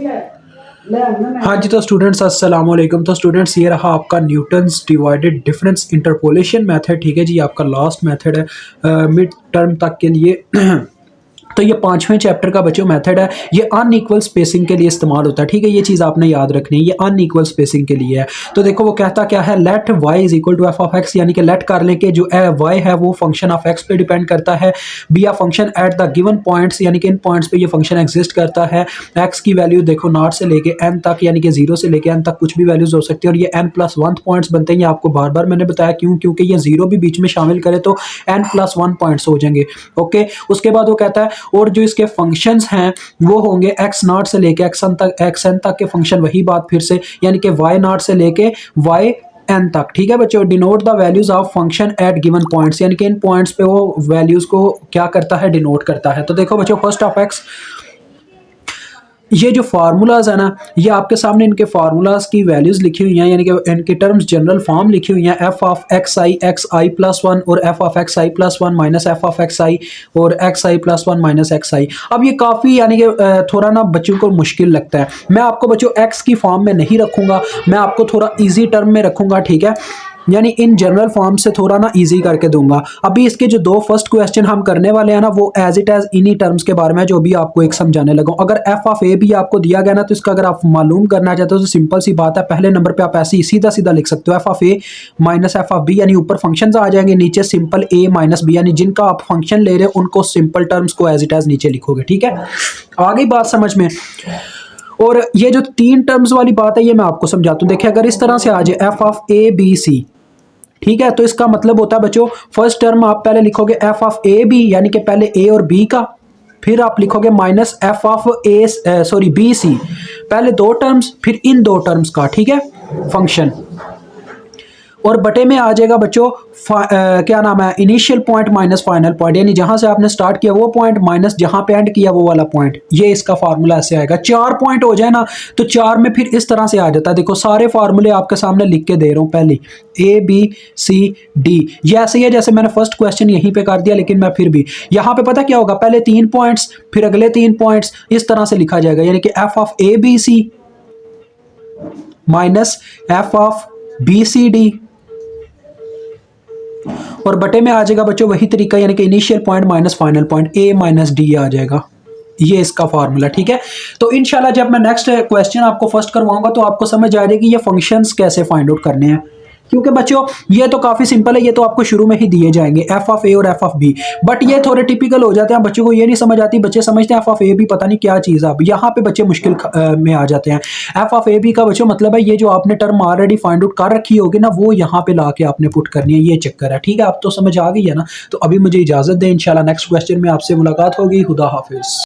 हाँ जी, तो स्टूडेंट्स अस्सलाम वालेकुम। तो स्टूडेंट्स ये रहा आपका Newton's divided difference interpolation method. ठीक है जी, आपका लास्ट मेथड है मिड टर्म तक के लिए। तो ये 5वें चैप्टर का बच्चों मेथड है। ये अनइक्वल स्पेसिंग के लिए इस्तेमाल होता है। ठीक है, ये चीज़ आपने याद रखनी है, ये अनइक्वल स्पेसिंग के लिए है। तो देखो वो कहता क्या है, let y is equal to f of x, यानी कि लेट कर लें कि जो वाई है वो फंक्शन ऑफ एक्स पे डिपेंड करता है, be a function at the given points, यानी कि इन पॉइंट्स पे ये फंक्शन एग्जिस्ट करता है। एक्स की वैल्यू देखो नॉट से लेके एन तक, यानी कि 0 से लेके एन तक कुछ भी वैल्यूज हो सकती है, और ये n+1 पॉइंट्स बनते हैं। ये आपको बार बार मैंने बताया क्यों, क्योंकि ये 0 भी बीच में शामिल करे तो n+1 पॉइंट्स हो जाएंगे। ओके, उसके बाद वो कहता है और जो इसके फंक्शंस हैं वो होंगे x0 से लेके xn तक के फंक्शन। वही बात फिर से, यानी कि y0 से लेके yn तक। ठीक है बच्चों, denote the values of function at given points, यानी कि इन पॉइंट्स पे वो वैल्यूज को क्या करता है, डिनोट करता है। तो देखो बच्चों, फर्स्ट ऑफ एक्स, ये जो फार्मूलाज है ना, ये आपके सामने इनके फार्मूलाज की वैल्यूज लिखी हुई हैं, यानी कि इनके टर्म्स जनरल फॉर्म लिखी हुई हैं। एफ ऑफ एक्स आई +1 और F of X I +1 minus F of X I और X I +1 minus X I. अब ये काफ़ी यानी कि थोड़ा ना बच्चों को मुश्किल लगता है। मैं आपको बच्चों एक्स की फॉर्म में नहीं रखूंगा, मैं आपको थोड़ा ईजी टर्म में रखूंगा। ठीक है, यानी इन जनरल फॉर्म से थोड़ा ना इजी करके दूंगा। अभी इसके जो 2 फर्स्ट क्वेश्चन हम करने वाले हैं ना, वो एज इट एज इन्हीं टर्म्स के बारे में जो भी आपको एक समझाने लगा। अगर एफ ऑफ ए भी आपको दिया गया ना, तो इसका अगर आप मालूम करना चाहते हो तो सिंपल सी बात है, पहले नंबर पे आप ऐसे ही सीधा सीधा लिख सकते हो f of a minus F of b, यानी ऊपर फंक्शन आ जाएंगे, नीचे सिंपल ए माइनस बी, यानी जिनका आप फंक्शन ले रहे हो उनको सिंपल टर्म्स को एज इट एज नीचे लिखोगे। ठीक है, आ गई बात समझ में। और ये जो 3 टर्म्स वाली बात है ये मैं आपको समझाता हूँ। देखिए, अगर इस तरह से आ जाए f of a b c, ठीक है, तो इसका मतलब होता है बच्चों, फर्स्ट टर्म आप पहले लिखोगे एफ ऑफ ए बी, यानी कि पहले ए और बी का, फिर आप लिखोगे minus F of b c, पहले 2 टर्म्स फिर इन 2 टर्म्स का। ठीक है, फंक्शन, और बटे में आ जाएगा बच्चों क्या नाम है, initial point minus final point, यानी जहां से आपने स्टार्ट किया वो पॉइंट माइनस जहां पे एंड किया वो वाला पॉइंट। ये इसका फार्मूला ऐसे आएगा। 4 पॉइंट हो जाए ना, तो 4 में फिर इस तरह से आ जाता है। देखो सारे फार्मूले आपके सामने लिख के दे रहा हूं, पहले ए बी सी डी, ये ऐसे ही है जैसे मैंने फर्स्ट क्वेश्चन यहीं पे कर दिया, लेकिन मैं फिर भी यहाँ पे पता क्या होगा, पहले 3 पॉइंट्स फिर अगले 3 पॉइंट्स, इस तरह से लिखा जाएगा, यानी कि f of a b c minus F of b c d, और बटे में आ जाएगा बच्चों वही तरीका, यानी कि initial point minus final point, A minus D आ जाएगा। ये इसका फार्मूला। ठीक है, तो इंशाल्लाह जब मैं नेक्स्ट क्वेश्चन आपको फर्स्ट करवाऊंगा तो आपको समझ आ जाएगी ये फंक्शंस कैसे फाइंड आउट करने हैं, क्योंकि बच्चों ये तो काफी सिंपल है, ये तो आपको शुरू में ही दिए जाएंगे एफ ऑफ ए और एफ ऑफ बी, बट ये थोड़े टिपिकल हो जाते हैं, बच्चों को ये नहीं समझ आती, बच्चे समझते हैं एफ ऑफ ए बी पता नहीं क्या चीज़ है। अब यहाँ पे बच्चे मुश्किल में आ जाते हैं। एफ ऑफ ए बी का बच्चों मतलब है ये जो आपने टर्म ऑलरेडी फाइंड आउट कर रखी होगी ना, वो यहाँ पे ला के आपने पुट करनी है, ये चक्कर है। ठीक है, आप तो समझ आ गई है ना। तो अभी मुझे इजाजत दें, इंशाल्लाह नेक्स्ट क्वेश्चन में आपसे मुलाकात होगी। खुदा हाफिज।